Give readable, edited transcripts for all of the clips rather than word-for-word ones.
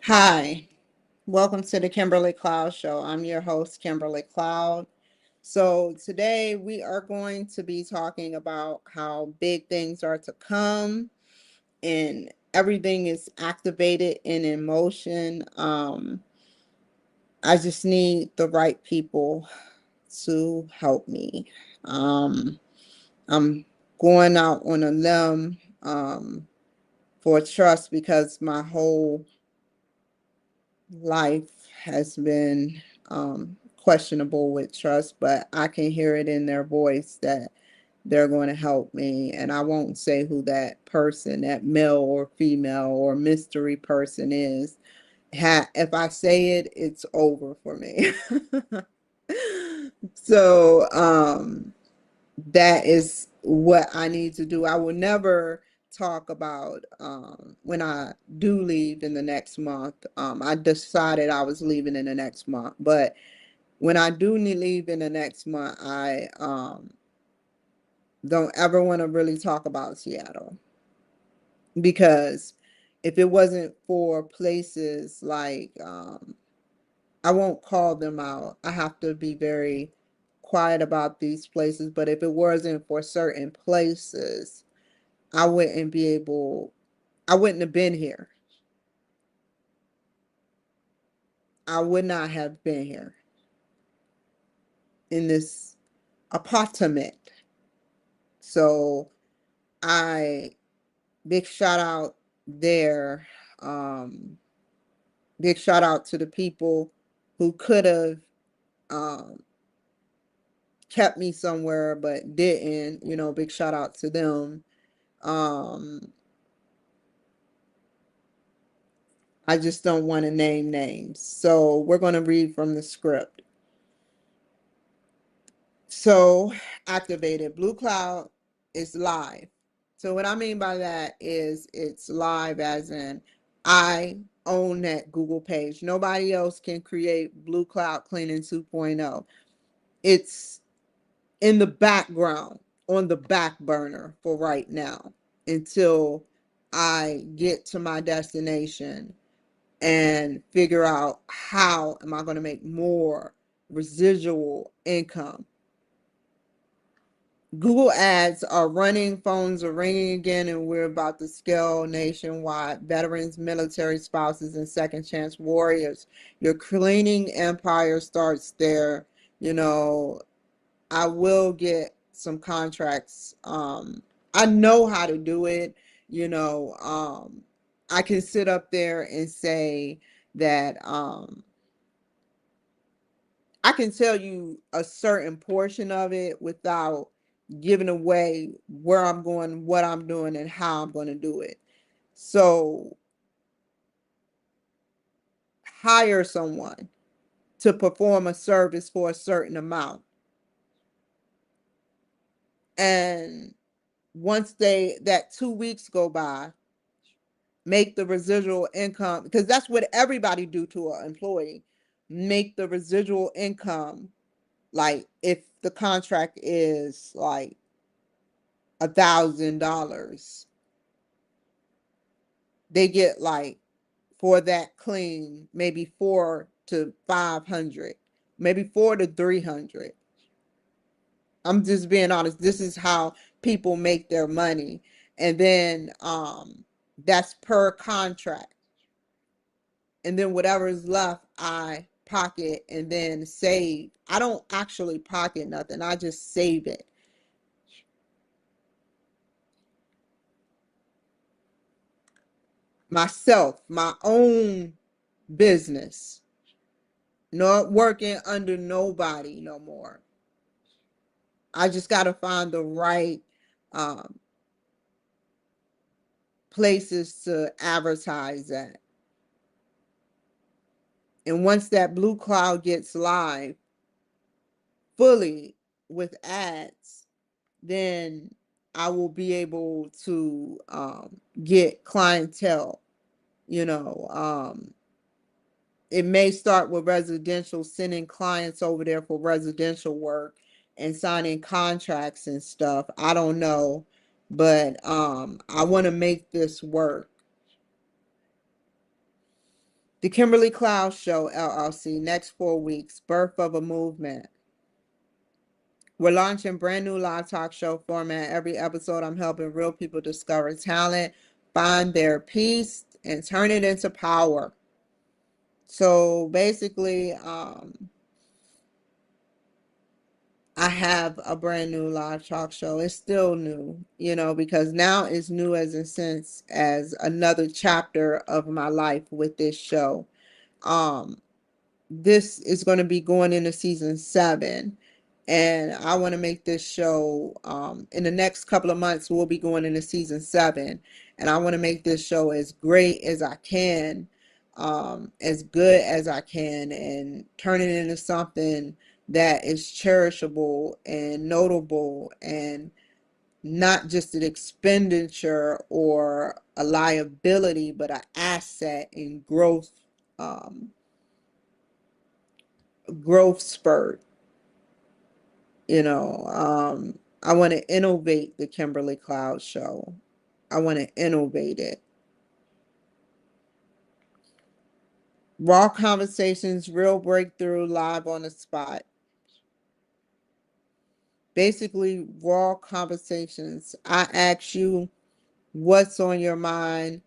Hi, welcome to the Kimberly Cloud Show. I'm your host, Kimberly Cloud. So, today we are going to be talking about how big things are to come and everything is activated and in motion. I just need the right people to help me. I'm going out on a limb for trust because my whole life has been questionable with trust, but I can hear it in their voice that they're going to help me. And I won't say who that person, that male or female or mystery person is. If I say it, it's over for me. So, that is what I need to do. I will never talk about when I do leave in the next month. I decided I was leaving in the next month, but when I do leave in the next month, I don't ever want to really talk about Seattle, because if it wasn't for places like I won't call them out. I have to be very quiet about these places, but if it wasn't for certain places, I wouldn't be able, I wouldn't have been here. I would not have been here in this apartment. So I, big shout out there. Um, Big shout out to the people who could have um, kept me somewhere but didn't. Big shout out to them. Um, I just don't want to name names. So we're going to read from the script. So, activated Blue Cloud is live. So what I mean by that is it's live as in I own that Google page. Nobody else can create Blue Cloud Cleaning 2.0. It's in the background, on the back burner for right now, until I get to my destination and figure out how am I going to make more residual income. Google ads are running, phones are ringing again, and we're about to scale nationwide. Veterans, military spouses, and second chance warriors. Your cleaning empire starts there. You know, I will get some contracts. I know how to do it. I can sit up there and say that I can tell you a certain portion of it without giving away where I'm going, what I'm doing, and how I'm going to do it. So hire someone to perform a service for a certain amount. And once that 2 weeks go by, make the residual income, because that's what everybody do to an employee. Make the residual income, like if the contract is like $1,000, they get like for that clean maybe 4 to 500, maybe 4 to 300. I'm just being honest. This is how people make their money, and then that's per contract, and then whatever is left I pocket and then save. I don't actually pocket nothing. I just save it. Myself, my own business. Not working under nobody no more. I just got to find the right um, places to advertise at. And once that Blue Cloud gets live fully with ads, then I will be able to get clientele. You know, it may start with residential, sending clients over there for residential work and signing contracts and stuff. I don't know, but I want to make this work. The Kimberly Cloud Show, LLC, next 4 weeks, birth of a movement. We're launching brand new live talk show format. Every episode, I'm helping real people discover talent, find their peace, and turn it into power. So basically, I have a brand new live talk show. It's still new, because now it's new as a sense as another chapter of my life with this show. This is going to be going into season 7, and I want to make this show in the next couple of months. We'll be going into season 7, and I want to make this show as great as I can, as good as I can, and turn it into something that is cherishable and notable, and not just an expenditure or a liability, but an asset and growth spurt. I want to innovate the Kimberly Cloud Show. I want to innovate it. Raw conversations, real breakthrough, live on the spot. Basically, raw conversations. I ask you what's on your mind.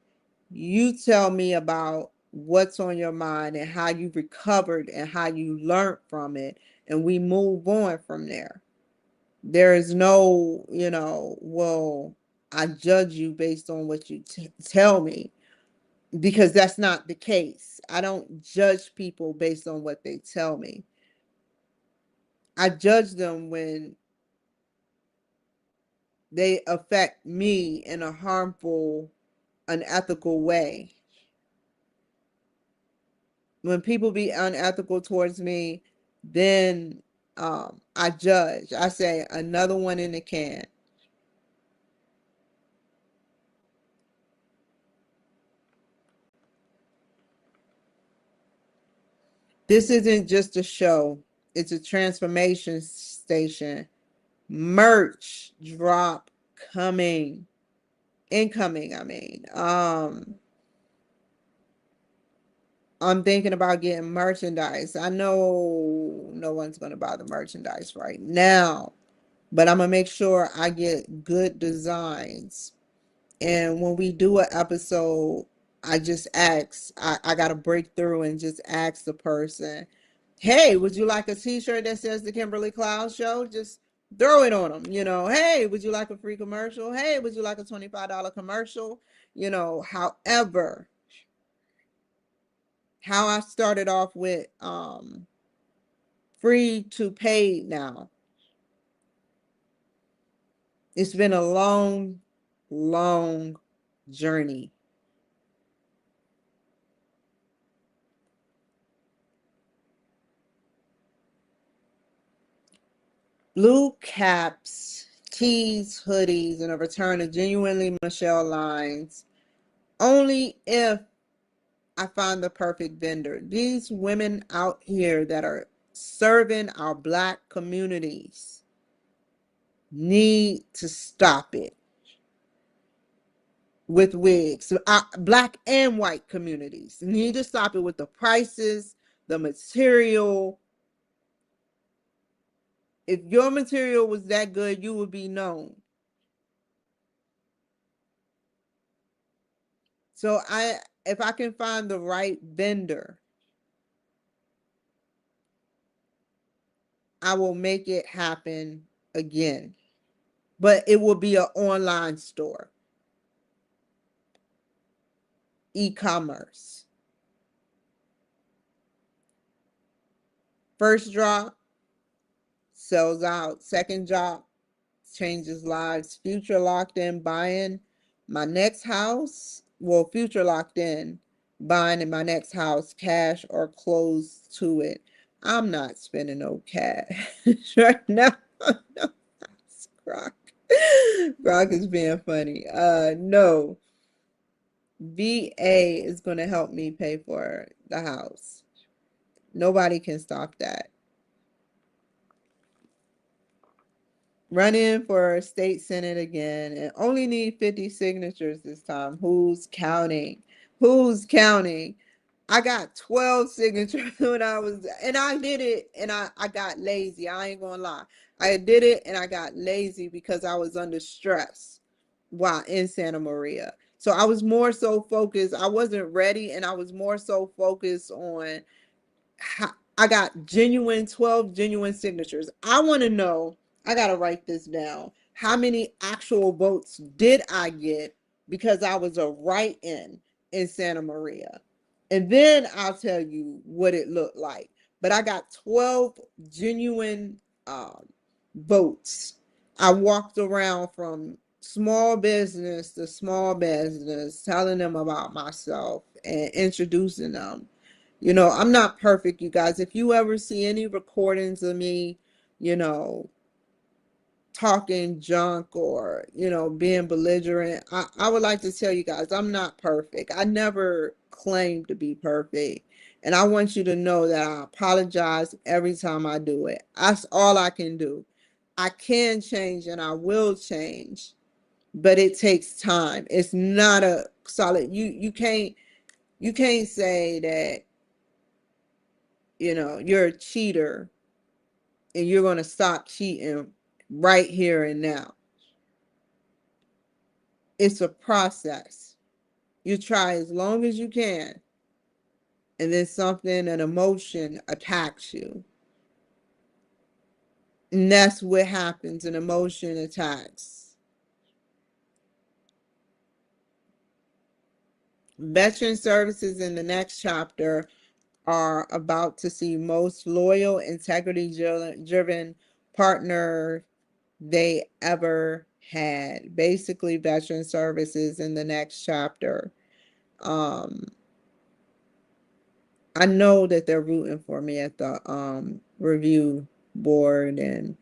You tell me about what's on your mind and how you recovered and how you learned from it. And we move on from there. There is no, well, I judge you based on what you tell me, because that's not the case. I don't judge people based on what they tell me. I judge them when they affect me in a harmful, unethical way. When people be unethical towards me, then I judge. I say, another one in the can. This isn't just a show. It's a transformation station. Merch drop coming. Incoming, I mean. I'm thinking about getting merchandise. I know no one's going to buy the merchandise right now, but I'm going to make sure I get good designs. And when we do an episode, I just ask, I got to break through and just ask the person, hey, would you like a t-shirt that says the Kimberly Cloud Show? Just throw it on them. Hey, would you like a free commercial? Hey, would you like a $25 commercial? However, how I started off with free to paid now. It's been a long, long journey. Blue caps, tees, hoodies, and a return of Genuinely Michelle lines. Only if I find the perfect vendor. These women out here that are serving our Black communities need to stop it with wigs. So Black and white communities need to stop it with the prices, the material. If your material was that good, you would be known. So if I can find the right vendor, I will make it happen again. But it will be an online store, e-commerce. First drop, sells out. Second drop, changes lives. Future locked in, buying my next house. Well, future locked in, buying in my next house, cash or close to it. I'm not spending no cash right now. No, Grok. Grok is being funny. No. VA is going to help me pay for the house. Nobody can stop that. Run in for state senate again and only need 50 signatures this time. Who's counting? Who's counting? I got 12 signatures when and I did it and I got lazy. I ain't gonna lie. I did it and I got lazy because I was under stress while in Santa Maria. So I was more so focused. I wasn't ready and I was more so focused on I got 12 genuine signatures. I want to know, I got to write this down. How many actual votes did I get because I was a write-in Santa Maria? And then I'll tell you what it looked like. But I got 12 genuine votes. I walked around from small business to small business, telling them about myself and introducing them. You know, I'm not perfect, you guys. If you ever see any recordings of me, you know, talking junk or, you know, being belligerent, I would like to tell you guys, I'm not perfect. I never claim to be perfect. And I want you to know that I apologize every time I do it. That's all I can do. I can change and I will change, but it takes time. It's not a solid, you can't say that, you know, you're a cheater and you're going to stop cheating right here and now. It's a process. You try as long as you can, and then something, an emotion attacks you. And that's what happens, an emotion attacks. Veteran services in the next chapter are about to see most loyal, integrity-driven partner they ever had. Basically, veteran services in the next chapter. I know that they're rooting for me at the review board and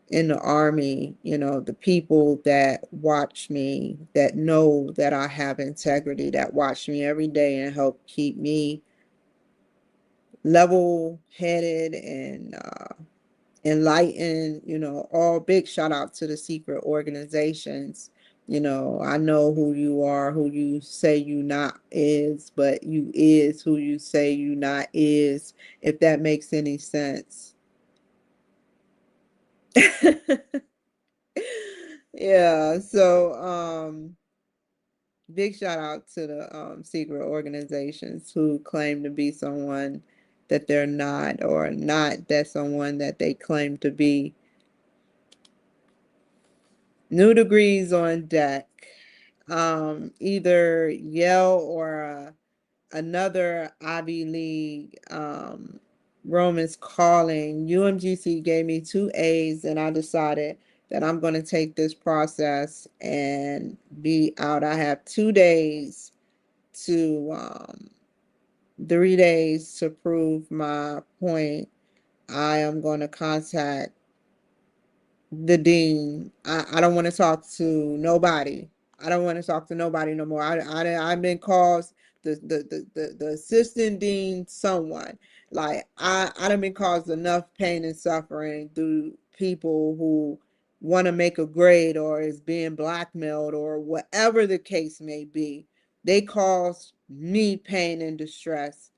in the army, you know, the people that watch me, that know that I have integrity, that watch me every day and help keep me level-headed and enlightened, you know, all big shout out to the secret organizations. You know, I know who you are, who you say you not is, but you is who you say you not is, if that makes any sense. Yeah, so big shout out to the secret organizations who claim to be someone that they're not, or not that someone that they claim to be. New degrees on deck. Either Yale or another Ivy League. Romans calling. UMGC gave me 2 A's, and I decided that I'm going to take this process and be out. I have 2 days to 3 days to prove my point. I am going to contact the dean. I don't want to talk to nobody. I don't want to talk to nobody no more. I've been called the assistant dean, someone. Like I done been caused enough pain and suffering through people who want to make a grade or is being blackmailed or whatever the case may be. They cause me pain and distress.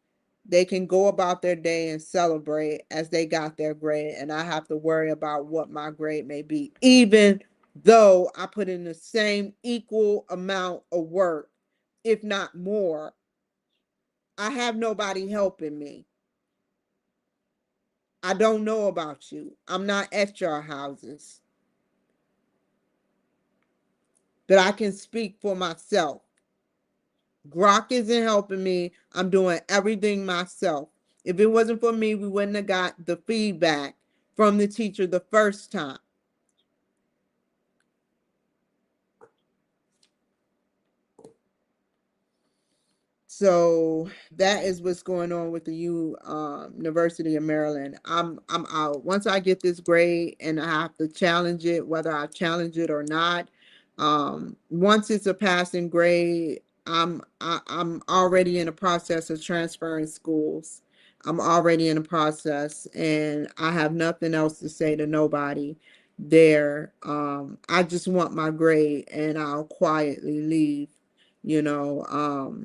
They can go about their day and celebrate as they got their grade, and I have to worry about what my grade may be, even though I put in the same equal amount of work, if not more. I have nobody helping me. I don't know about you. I'm not at your houses, but I can speak for myself. Grok isn't helping me. I'm doing everything myself. If it wasn't for me, we wouldn't have got the feedback from the teacher the first time. So that is what's going on with the University of Maryland. I'm out. Once I get this grade and I have to challenge it, whether I challenge it or not. Once it's a passing grade, I'm already in the process of transferring schools. I'm already in the process, and I have nothing else to say to nobody there. I just want my grade, and I'll quietly leave. You know.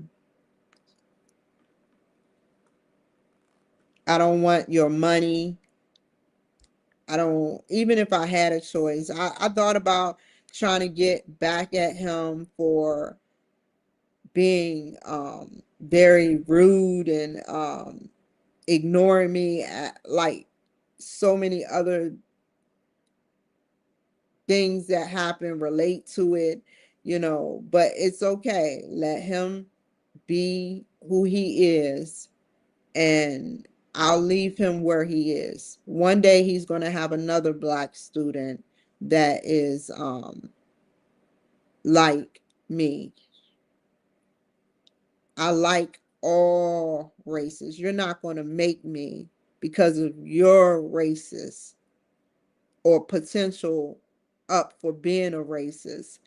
I don't want your money. I don't, even if I had a choice, I thought about trying to get back at him for being very rude and ignoring me at, like so many other things that happen relate to it, you know, but it's okay. Let him be who he is, and I'll leave him where he is. One day he's going to have another black student that is like me. I like all races. You're not going to make me because of your racist or potential up for being a racist.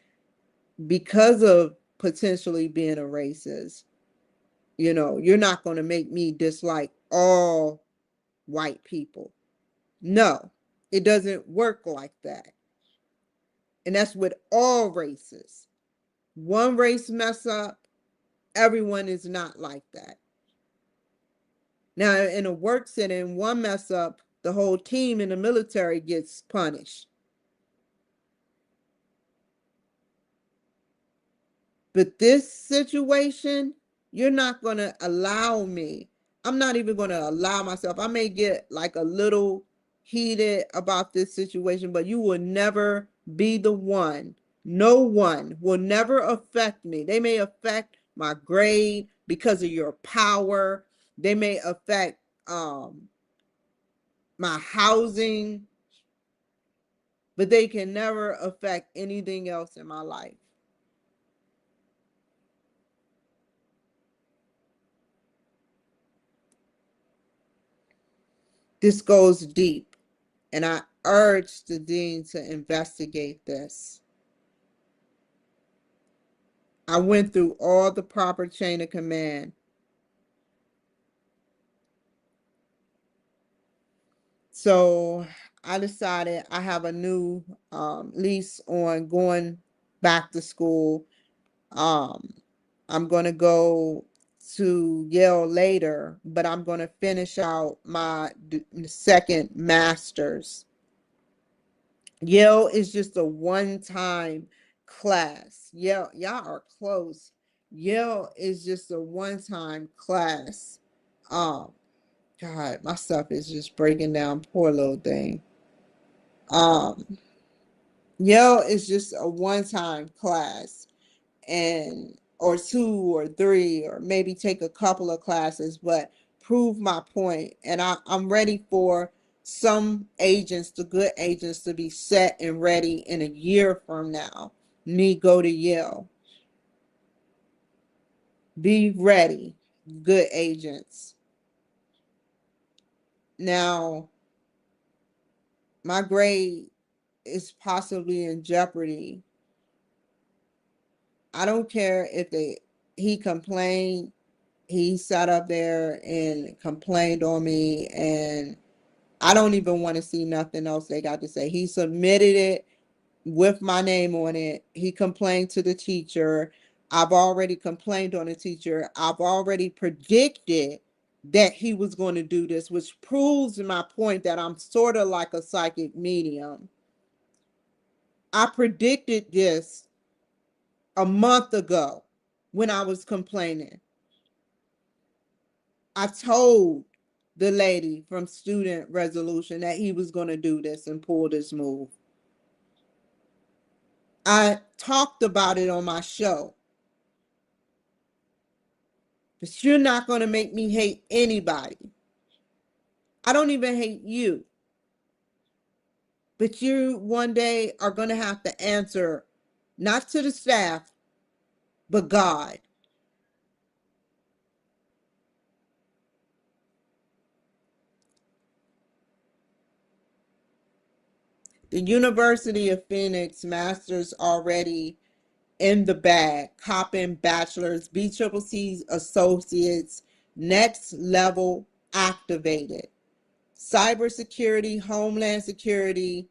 Because of potentially being a racist, you know, you're not going to make me dislike all white people. No, it doesn't work like that. And that's with all races. One race mess up, everyone is not like that. Now, in a work setting, one mess up, the whole team in the military gets punished. But this situation, you're not going to allow me. I'm not even going to allow myself. I may get like a little heated about this situation, but you will never be the one. No one will never affect me. They may affect my grade because of your power. They may affect my housing, but they can never affect anything else in my life. This goes deep, and I urge the dean to investigate this. I went through all the proper chain of command. So I decided I have a new lease on going back to school. Um, I'm going to go to Yale later, but I'm going to finish out my second master's. Yale is just a one-time class. Yale, y'all are close. Yale is just a one-time class. Um, God, my stuff is just breaking down. Poor little thing. Um, Yale is just a one-time class, and or two or three, or maybe take a couple of classes, but prove my point. And I'm ready for some agents, the good agents, to be set and ready in a year from now. Me go to Yale. Be ready, good agents. Now, my grade is possibly in jeopardy. I don't care if he complained, he sat up there and complained on me, and I don't even want to see nothing else they got to say. He submitted it with my name on it. He complained to the teacher. I've already complained on the teacher. I've already predicted that he was going to do this, which proves my point that I'm sort of like a psychic medium. I predicted this a month ago when I was complaining. I told the lady from Student Resolution that he was going to do this and pull this move. I talked about it on my show. But you're not going to make me hate anybody. I don't even hate you. But you one day are going to have to answer, not to the staff, but God. The University of Phoenix Masters already in the bag. Coppin Bachelors, BCCC Associates, next level activated. Cybersecurity, Homeland Security.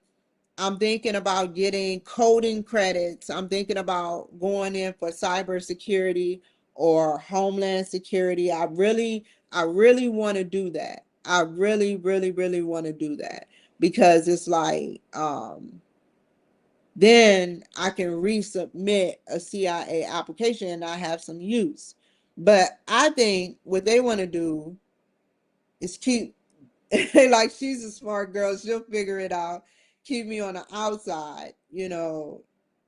I'm thinking about getting coding credits. I'm thinking about going in for cybersecurity or Homeland Security. I really want to do that. I really, really, really want to do that because it's like, then I can resubmit a CIA application and I have some use. But I think what they want to do is keep, like, she's a smart girl, she'll figure it out, keep me on the outside,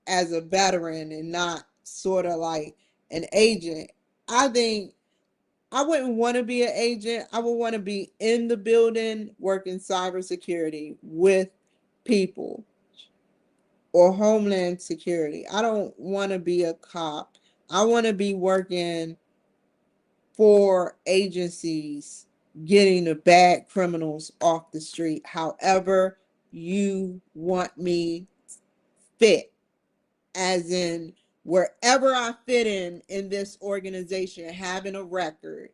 as a veteran and not sort of like an agent. I think I wouldn't want to be an agent. I would want to be in the building working cybersecurity with people or Homeland Security. I don't want to be a cop. I want to be working for agencies, getting the bad criminals off the street, however you want me fit, as in wherever I fit in this organization, having a record,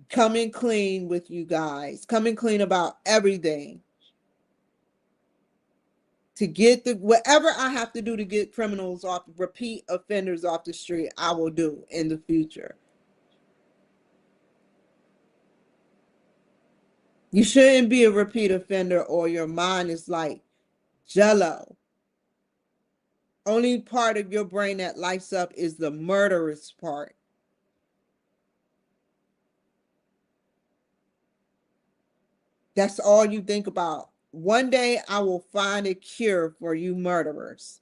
coming clean with you guys, coming clean about everything, to get the whatever I have to do to get criminals off, repeat offenders off the street, I will do in the future. You shouldn't be a repeat offender or your mind is like jello. Only part of your brain that lights up is the murderous part. That's all you think about. One day I will find a cure for you murderers.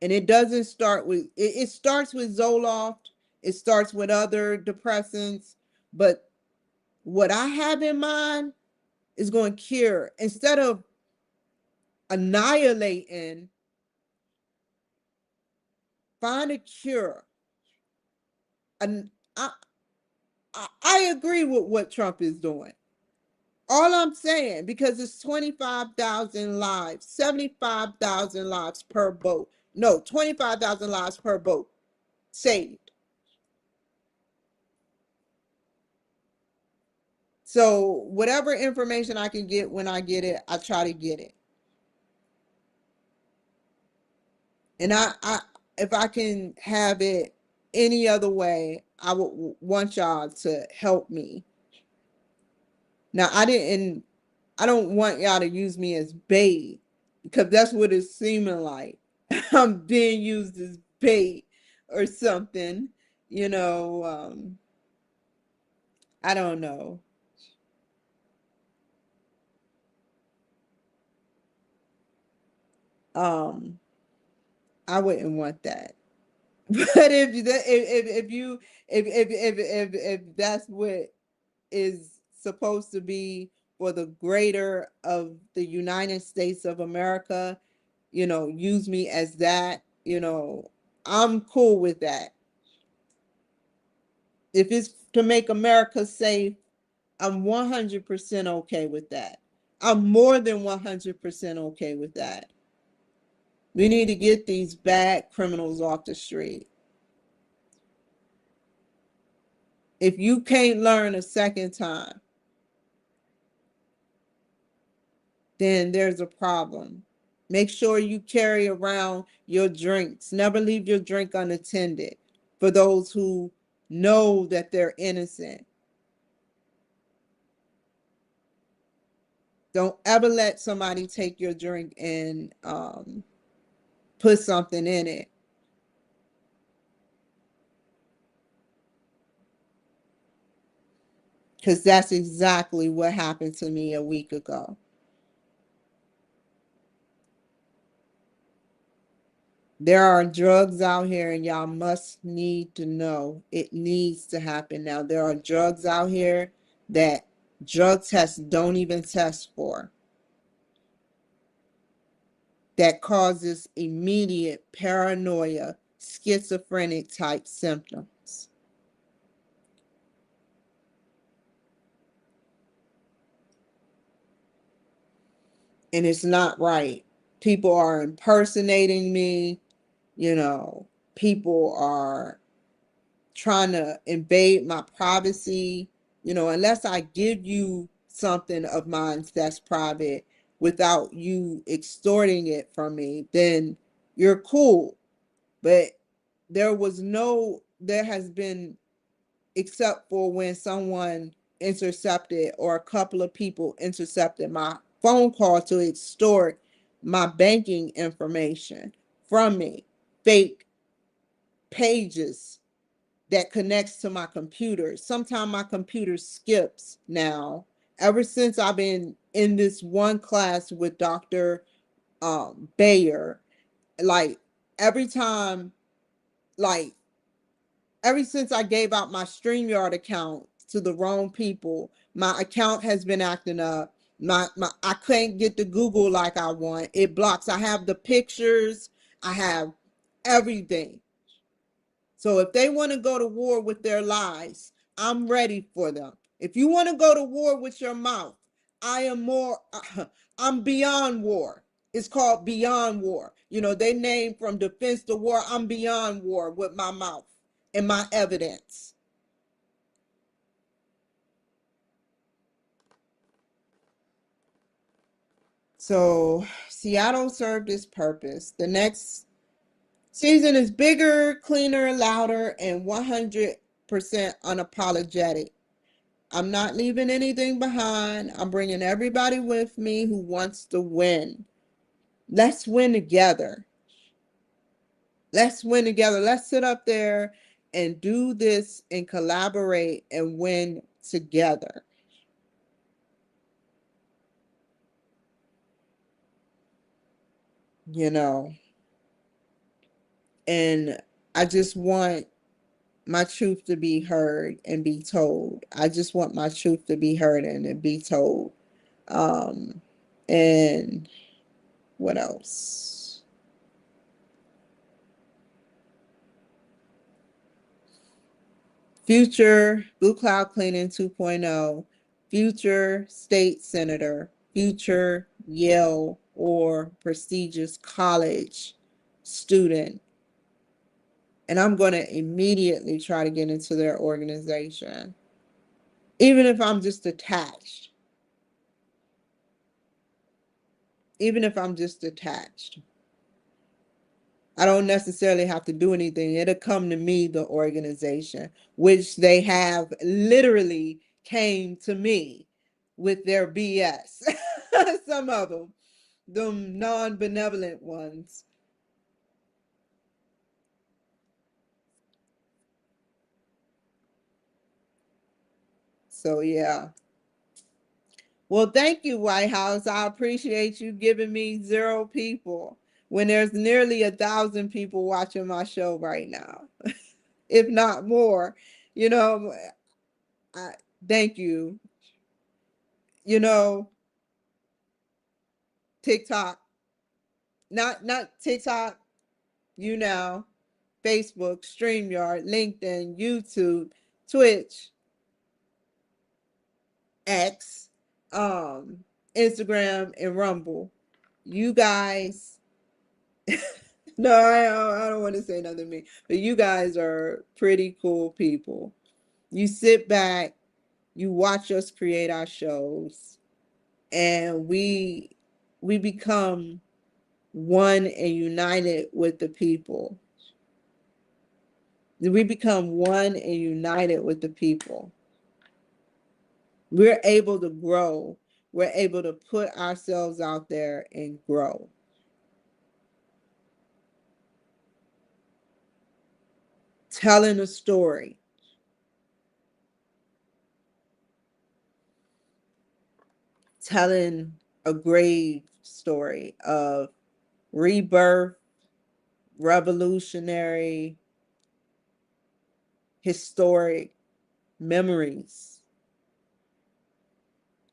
And it doesn't start with, it starts with Zoloft, it starts with other depressants, but what I have in mind is going to cure. Instead of annihilating, find a cure. And I agree with what Trump is doing. All I'm saying, because it's 25,000 lives, 75,000 lives per boat. No, 25,000 lives per boat saved. So whatever information I can get when I get it, I try to get it. And if I can have it any other way, I would want y'all to help me. Now, I don't want y'all to use me as bait, because that's what it's seeming like. I'm being used as bait or something, you know. I don't know. Um, I wouldn't want that. But if you if that's what is supposed to be for the greater of the United States of America, use me as that, I'm cool with that. If it's to make America safe, I'm 100% okay with that. I'm more than 100% okay with that. We need to get these bad criminals off the street. If you can't learn a second time, then there's a problem. Make sure you carry around your drinks. Never leave your drink unattended for those who know that they're innocent. Don't ever let somebody take your drink and put something in it. Because that's exactly what happened to me a week ago. There are drugs out here, and y'all must need to know it needs to happen now. There are drugs out here that drug tests don't even test for, that causes immediate paranoia, schizophrenic type symptoms. And it's not right. People are impersonating me, people are trying to invade my privacy, unless I give you something of mine that's private without you extorting it from me, then you're cool. But there has been except for when someone intercepted or a couple of people intercepted my phone call to extort my banking information from me, fake pages that connects to my computer. Sometimes my computer skips now. Ever since I've been in this one class with Dr. Bayer, like every time, like ever since I gave out my StreamYard account to the wrong people, my account has been acting up. My I can't get to Google like I want. It blocks. I have the pictures, I have everything. So if they want to go to war with their lies, I'm ready for them. If you want to go to war with your mouth, I am more, I'm beyond war. It's called beyond war. You know, they name from defense to war. I'm beyond war with my mouth and my evidence. So Seattle served its purpose. The next season is bigger, cleaner, louder, and 100% unapologetic. I'm not leaving anything behind. I'm bringing everybody with me who wants to win. Let's win together. Let's win together. Let's sit up there and do this and collaborate and win together. You know, and I just want my truth to be heard and be told. I just want my truth to be heard and be told. Um, and what else? Future Blue Cloud Cleaning 2.0, future state senator, future Yale or prestigious college student. And I'm going to immediately try to get into their organization, even if I'm just attached. Even if I'm just attached. I don't necessarily have to do anything. It'll come to me, the organization, which they have literally came to me with their BS. Some of them non-benevolent ones. So yeah. Well, thank you, White House. I appreciate you giving me 0 people when there's nearly 1,000 people watching my show right now, if not more. You know, I thank you. You know, TikTok, not TikTok, you know, Facebook, StreamYard, LinkedIn, YouTube, Twitch, X, Instagram, and Rumble. You guys, no, I don't want to say nothing mean, but you guys are pretty cool people. You sit back, you watch us create our shows, and we become one and united with the people. We become one and united with the people. We're able to grow. We're able to put ourselves out there and grow. Telling a story. Telling a grave story of rebirth, revolutionary, historic memories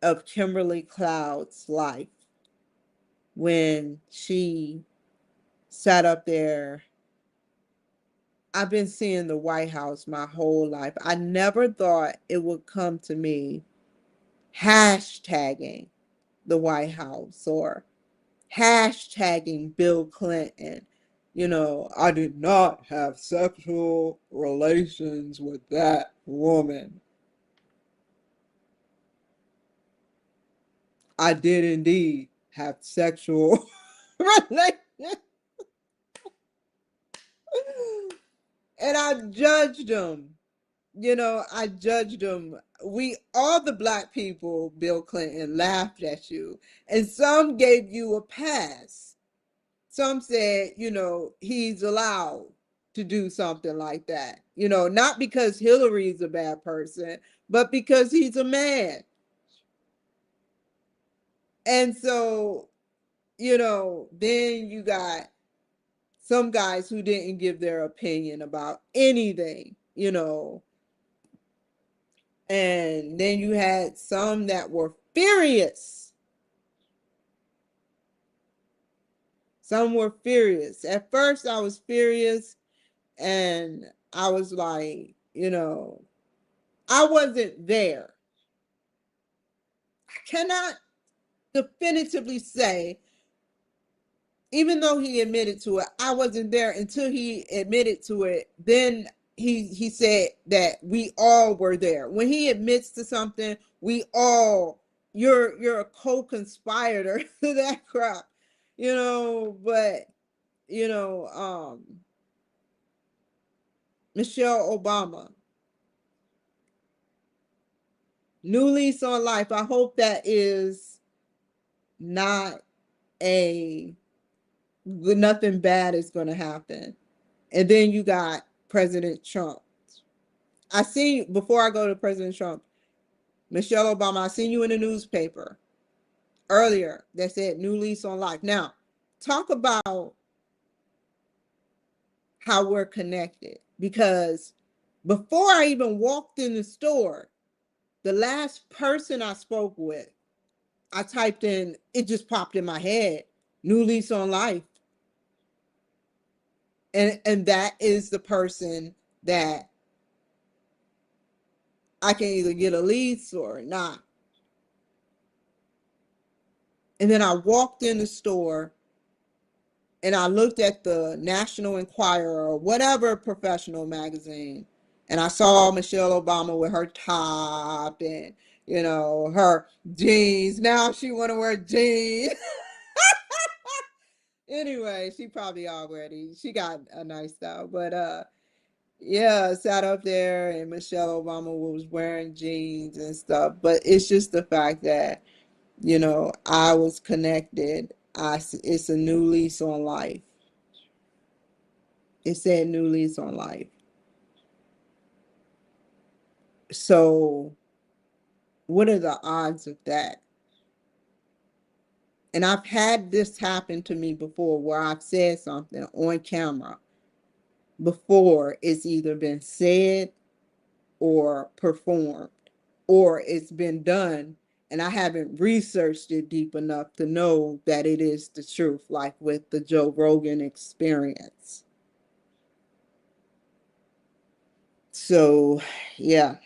of Kimberly Cloud's life when she sat up there. I've been seeing the White House my whole life. I never thought it would come to me hashtagging the White House or hashtagging Bill Clinton. You know, I did not have sexual relations with that woman. I did indeed have sexual relations. And I judged them I judged them. All the black people, Bill Clinton, laughed at you, and some gave you a pass. Some said, he's allowed to do something like that. Not because Hillary's a bad person, but because he's a man. And so, then you got some guys who didn't give their opinion about anything, and then you had some that were furious. Some were furious. At first, I was furious, and I was like, I wasn't there. I cannot definitively say, even though he admitted to it, I wasn't there until he admitted to it. Then he said that we all were there. When he admits to something, you're a co-conspirator to that crap, but Michelle Obama, new lease on life. I hope that is not nothing bad is going to happen. And then you got President Trump. I see, before I go to President Trump, Michelle Obama, I seen you in the newspaper earlier that said new lease on life. Now, talk about how we're connected, because before I even walked in the store, the last person I spoke with, I typed in, it just popped in my head, new lease on life. And that is the person that I can either get a lease or not. And then I walked in the store and I looked at the National Enquirer or whatever professional magazine, and I saw Michelle Obama with her top and, her jeans. Now she want to wear jeans. Anyway, she got a nice style, but yeah, sat up there and Michelle Obama was wearing jeans and stuff. But it's just the fact that, I was connected. It's a new lease on life. It said new lease on life. So what are the odds of that? And I've had this happen to me before where I've said something on camera before it's either been said or performed, or it's been done and I haven't researched it deep enough to know that it is the truth, like with the Joe Rogan Experience. So, yeah.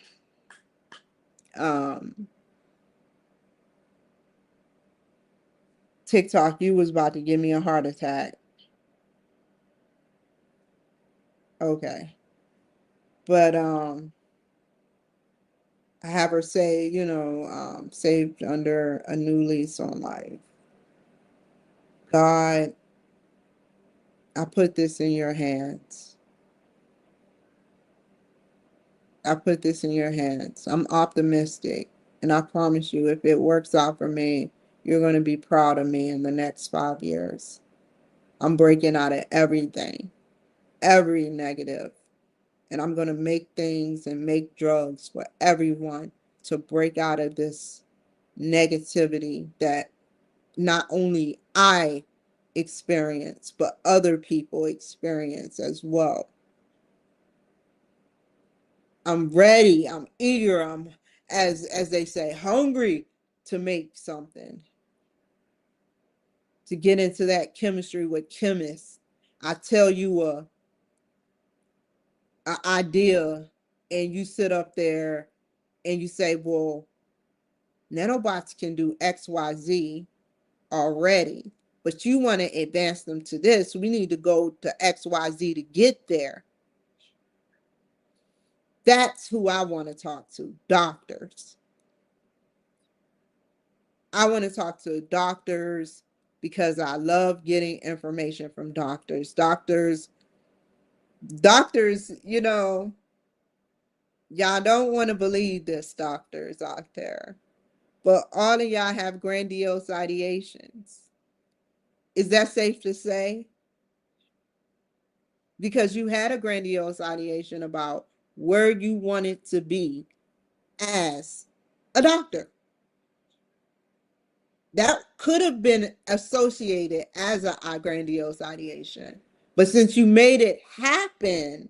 TikTok, you was about to give me a heart attack. Okay. But I have her say, saved under a new lease on life. God, I put this in your hands. I put this in your hands. I'm optimistic. And I promise you, if it works out for me, you're going to be proud of me in the next 5 years. I'm breaking out of everything, every negative. And I'm going to make things and make drugs for everyone to break out of this negativity that not only I experience, but other people experience as well. I'm ready. I'm eager. I'm, as they say, hungry to make something, to get into that chemistry with chemists. I tell you a idea, and you sit up there and you say, well, nanobots can do XYZ already, but you want to advance them to this. We need to go to XYZ to get there. That's who I want to talk to, doctors. I want to talk to doctors because I love getting information from doctors. Doctors, Y'all don't want to believe this, doctors out there, but all of y'all have grandiose ideations. Is that safe to say? Because you had a grandiose ideation about where you wanted to be as a doctor. That could have been associated as a grandiose ideation. But since you made it happen,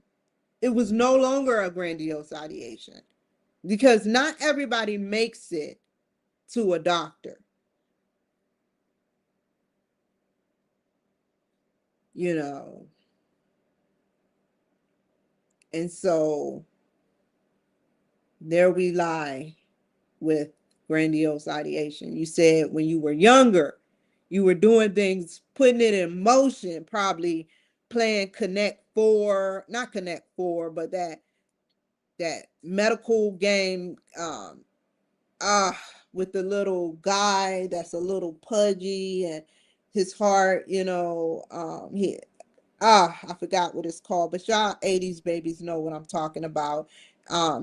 it was no longer a grandiose ideation because not everybody makes it to a doctor. You know, and so there we lie with grandiose ideation. You said when you were younger, you were doing things, putting it in motion, probably playing Connect Four, not Connect Four, but that medical game, with the little guy that's a little pudgy and his heart, I forgot what it's called, but y'all 80s babies know what I'm talking about.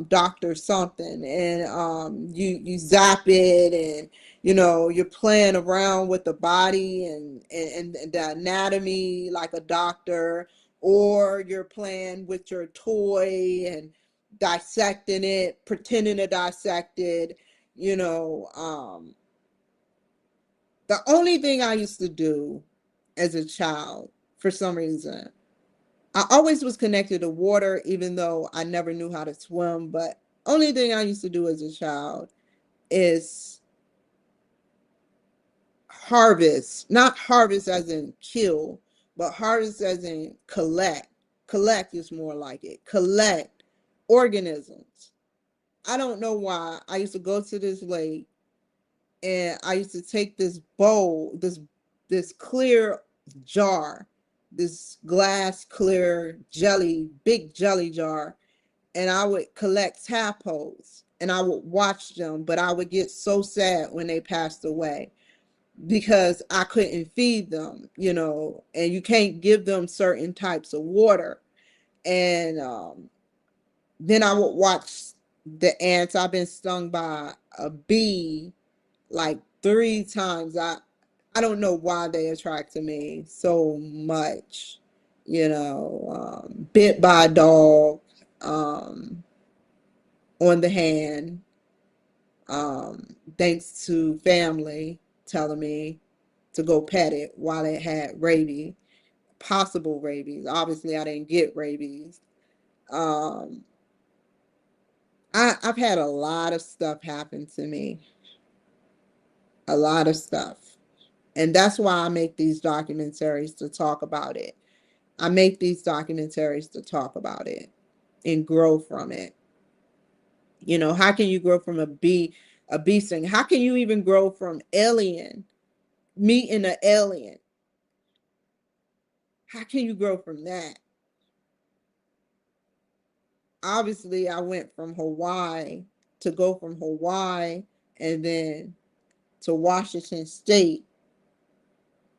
Doctor something, and you zap it, and you're playing around with the body and the anatomy like a doctor, or you're playing with your toy and dissecting it, pretending to dissect it. The only thing I used to do as a child, for some reason, I always was connected to water, even though I never knew how to swim. But only thing I used to do as a child is harvest, not harvest as in kill, but harvest as in collect. Collect is more like it. Collect organisms. I don't know why. I used to go to this lake and I used to take this bowl, this clear jar, this glass clear big jelly jar, and I would collect tadpoles and I would watch them, but I would get so sad when they passed away because I couldn't feed them, and you can't give them certain types of water. And then I would watch the ants. I've been stung by a bee like 3 times. I don't know why they attracted me so much. Bit by a dog on the hand, thanks to family telling me to go pet it while it had rabies, possible rabies. Obviously, I didn't get rabies. Um, I've had a lot of stuff happen to me, a lot of stuff. And that's why I make these documentaries to talk about it. I make these documentaries to talk about it and grow from it. How can you grow from a bee sting? How can you even grow from meeting an alien? How can you grow from that? Obviously, I went from Hawaii to go from Hawaii and then to Washington State.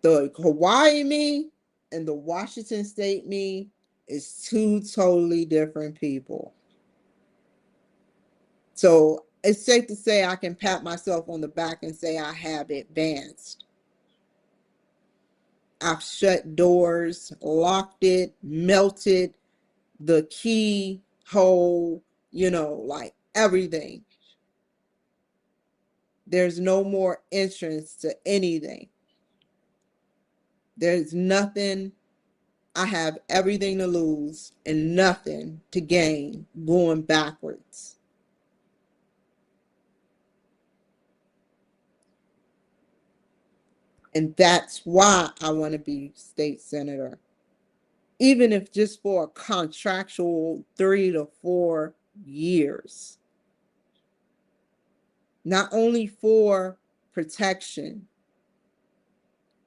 The Hawaii me and the Washington State me is two totally different people. So it's safe to say I can pat myself on the back and say I have advanced. I've shut doors, locked it, melted the keyhole, like everything. There's no more entrance to anything. There's nothing. I have everything to lose and nothing to gain going backwards. And that's why I want to be state senator. Even if just for a contractual 3 to 4 years. Not only for protection,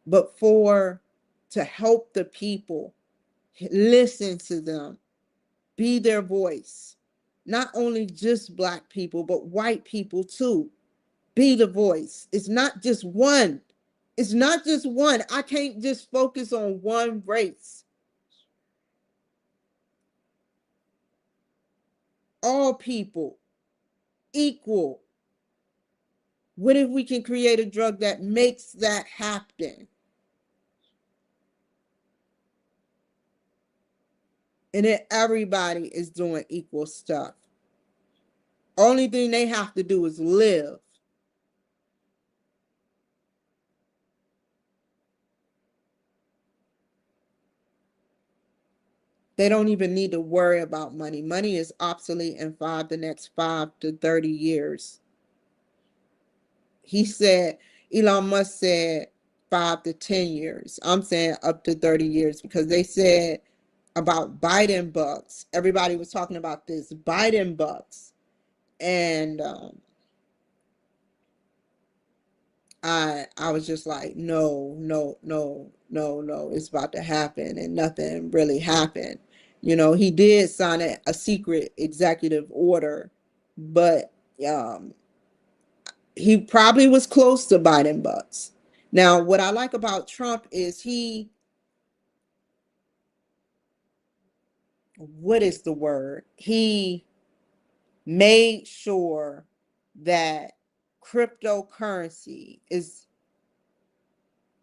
but to help the people, listen to them, be their voice. Not only just Black people, but white people too. Be the voice. It's not just one. It's not just one. I can't just focus on one race. all people equal? What if we can create a drug that makes that happen? And then everybody is doing equal stuff. Only thing they have to do is live. They don't even need to worry about money. Money is obsolete in the next 5 to 30 years. He said, Elon Musk said 5 to 10 years. I'm saying up to 30 years because they said about Biden bucks. Everybody was talking about this Biden bucks. And I was just like, no, no, no, no, no, it's about to happen, and nothing really happened. You know, he did sign a secret executive order, but he probably was close to Biden bucks. Now, what I like about Trump is what is the word? He made sure that cryptocurrency is,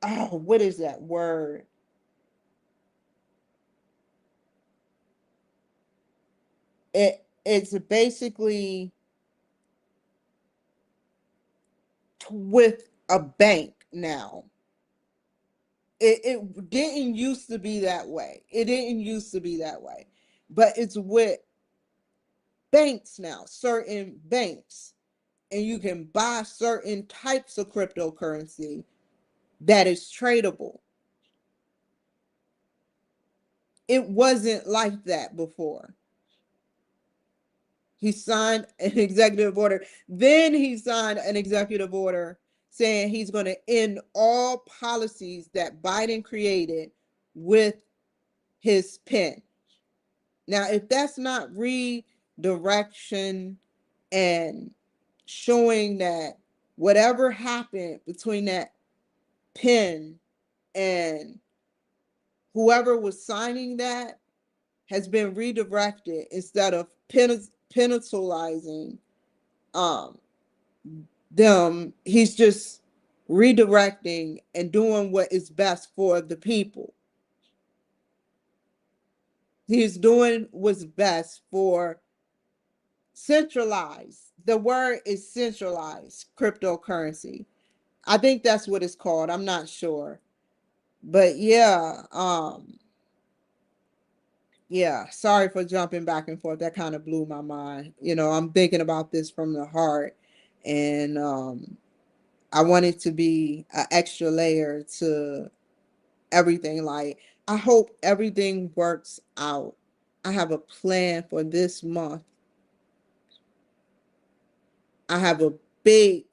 oh, what is that word? It's basically with a bank now. It didn't used to be that way. It didn't used to be that way. But it's with banks now, certain banks. And you can buy certain types of cryptocurrency that is tradable. It wasn't like that before. He signed an executive order. Then he signed an executive order saying he's going to end all policies that Biden created with his pen. Now, if that's not redirection and showing that whatever happened between that pen and whoever was signing that has been redirected instead of penalizing them, he's just redirecting and doing what is best for the people. He's doing what's best for centralized. The word is centralized cryptocurrency. I think that's what it's called. I'm not sure. But yeah, sorry for jumping back and forth. That kind of blew my mind. You know, I'm thinking about this from the heart, and I want it to be an extra layer to everything. Like, I hope everything works out. I have a plan for this month. I have a big,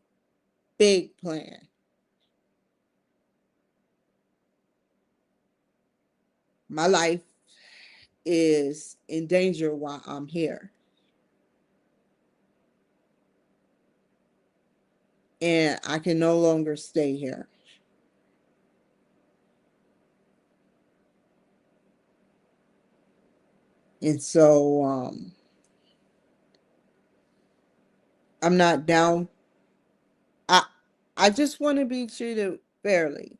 big plan. My life is in danger while I'm here. And I can no longer stay here. And so I'm not down. I I just want to be treated fairly.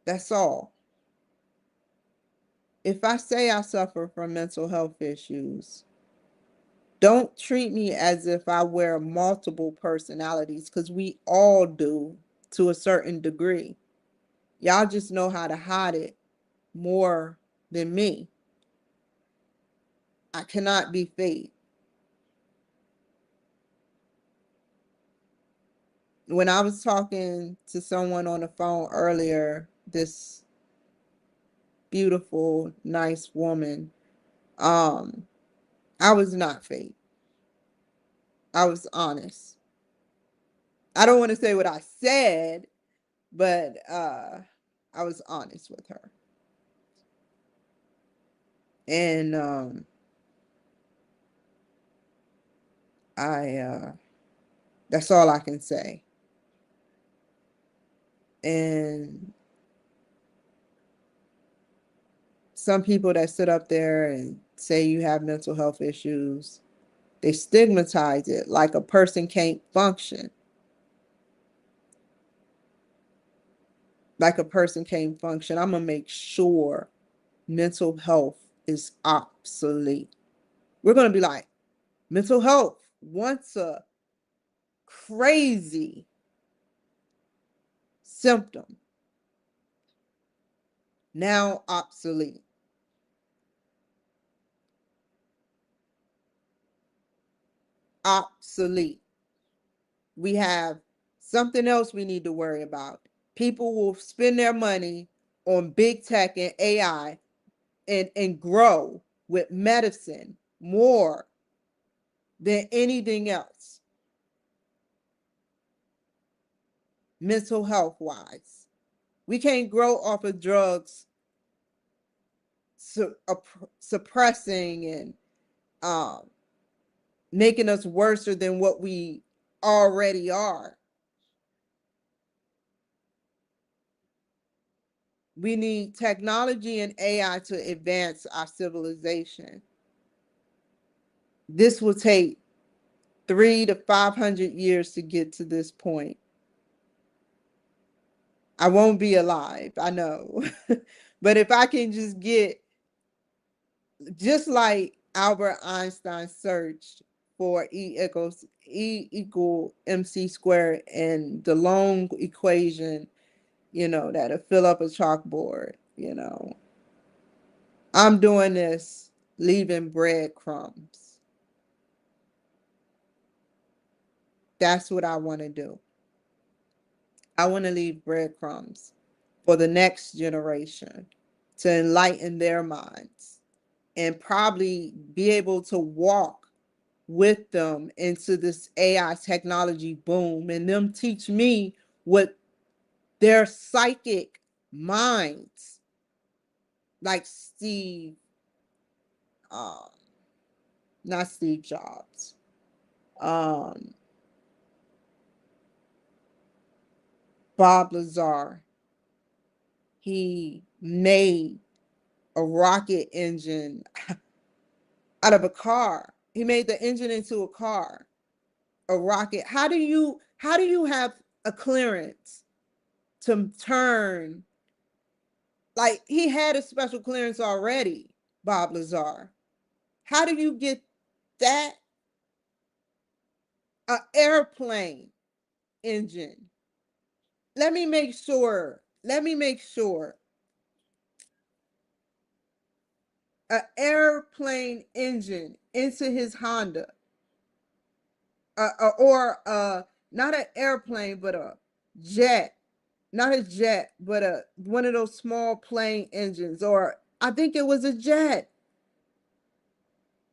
That's all. If I say I suffer from mental health issues, don't treat me as if I wear multiple personalities, because we all do to a certain degree. Y'all just know how to hide it more than me. I cannot be fake. When I was talking to someone on the phone earlier, this beautiful, nice woman, I was not fake. I was honest. I don't want to say what I said, but I was honest with her. And I that's all I can say. And some people that sit up there and say you have mental health issues, they stigmatize it like a person can't function. Like a person can't function. I'm going to make sure mental health is obsolete. We're going to be like, mental health, once a crazy symptom, now obsolete. Obsolete. We have something else we need to worry about. People will spend their money on big tech and AI and grow with medicine more than anything else, mental health wise. We can't grow off of drugs suppressing and making us worse than what we already are. We need technology and AI to advance our civilization. This will take 300 to 500 years to get to this point. I won't be alive, I know. But if I can just get, just like Albert Einstein searched for E equal MC squared and the long equation, that'll fill up a chalkboard, I'm doing this, leaving breadcrumbs. That's what I want to do. I want to leave breadcrumbs for the next generation to enlighten their minds and probably be able to walk with them into this AI technology boom and them teach me what their psychic minds, like uh, not Steve Jobs, Bob Lazar, he made a rocket engine out of a car. He made the engine into a car, a rocket. How do you have a clearance to turn? Like, he had a special clearance already, Bob Lazar. How do you get that? An airplane engine. Let me make sure. An airplane engine into his Honda. Or not an airplane, but a jet. Not a jet, but one of those small plane engines, or I think it was a jet.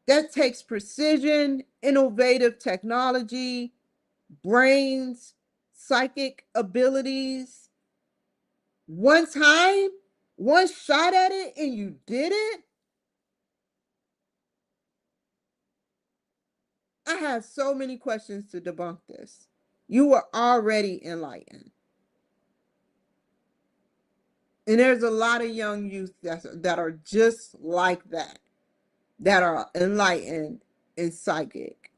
That takes precision, innovative technology, brains, psychic abilities. One time, one shot at it, and you did it. I have so many questions to debunk this. You were already enlightened. And there's a lot of young youth that are just like that are enlightened and psychic,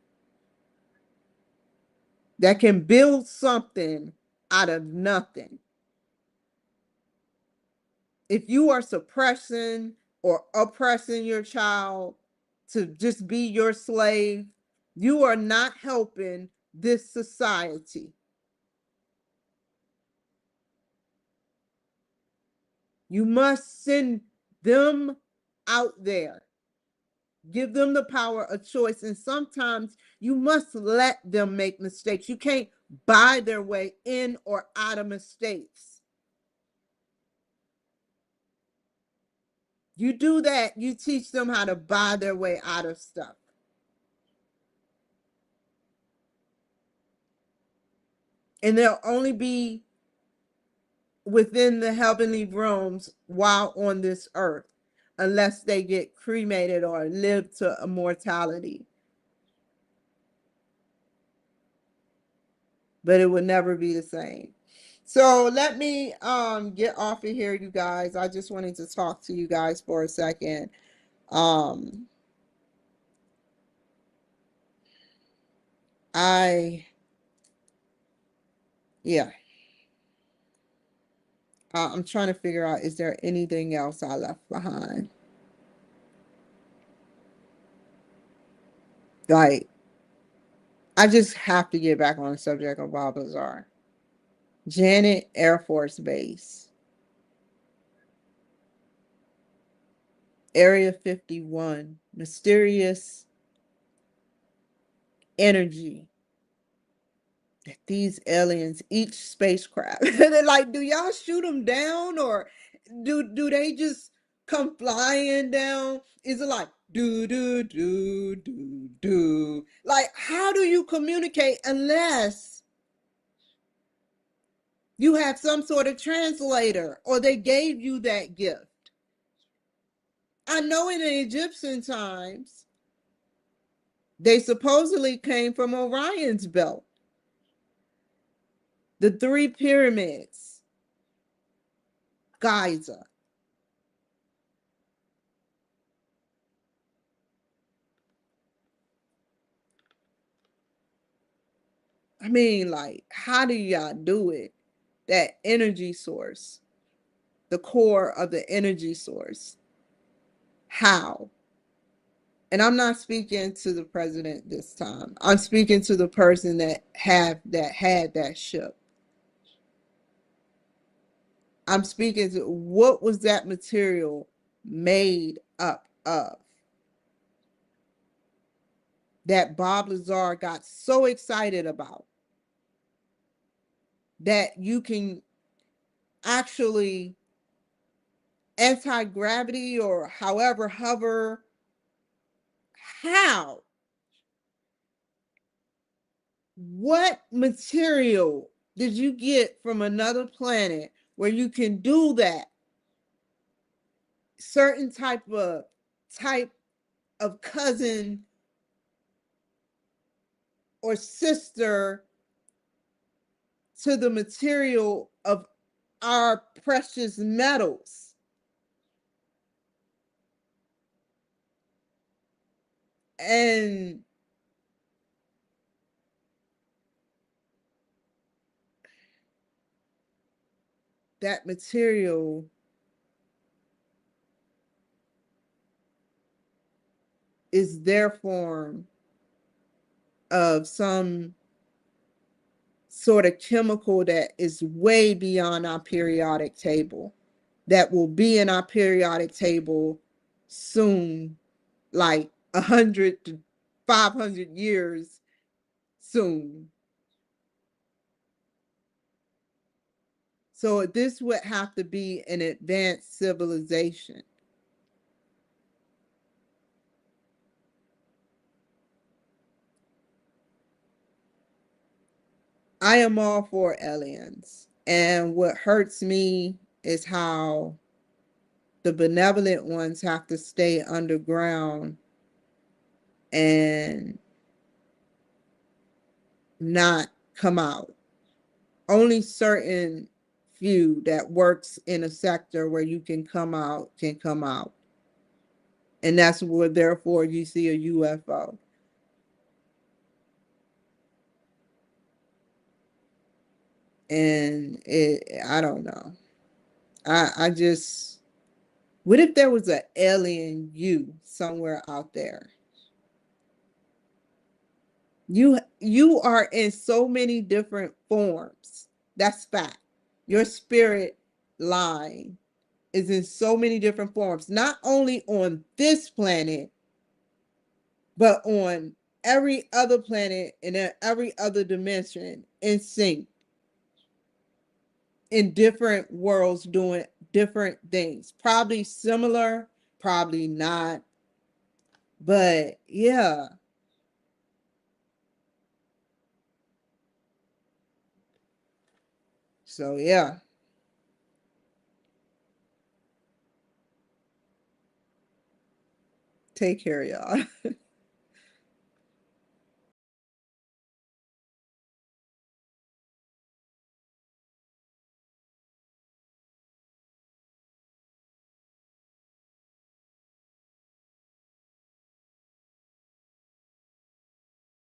that can build something out of nothing. If you are suppressing or oppressing your child to just be your slave, you are not helping this society. You must send them out there. Give them the power of choice. And sometimes you must let them make mistakes. You can't buy their way in or out of mistakes. You do that, you teach them how to buy their way out of stuff. And they'll only be within the heavenly realms while on this earth, unless they get cremated or live to immortality. But it will never be the same. So let me get off of here, you guys. I just wanted to talk to you guys for a second. Um I yeah, I'm trying to figure out, is there anything else I left behind? Like, I just have to get back on the subject of Bob Lazar. Janet Air Force Base, Area 51, mysterious energy that these aliens, each spacecraft, they're like, do y'all shoot them down, or do they just come flying down? Is it like do do do do do? Like, how do you communicate unless you have some sort of translator, or they gave you that gift? I know in the Egyptian times, they supposedly came from Orion's belt, the three pyramids, Giza. I mean, like, how do y'all do it? That energy source, the core of the energy source. How? And I'm not speaking to the president this time. I'm speaking to the person that had that ship. I'm speaking to, what was that material made up of? That Bob Lazar got so excited about, that you can actually anti-gravity or however hover. How? What material did you get from another planet where you can do that? Certain type of cousin or sister to the material of our precious metals. And that material is their form of some sort of chemical that is way beyond our periodic table, that will be in our periodic table soon, like 100 to 500 years soon. So this would have to be an advanced civilization. I am all for aliens. And what hurts me is how the benevolent ones have to stay underground and not come out. Only certain few that works in a sector where you can come out can come out. And that's where, therefore, you see a UFO. And I don't know. I just, what if there was an alien you somewhere out there? You are in so many different forms. That's fact. Your spirit line is in so many different forms, not only on this planet, but on every other planet and in every other dimension, in sync, in different worlds, doing different things. Probably similar, probably not. But yeah. So yeah. Take care, y'all.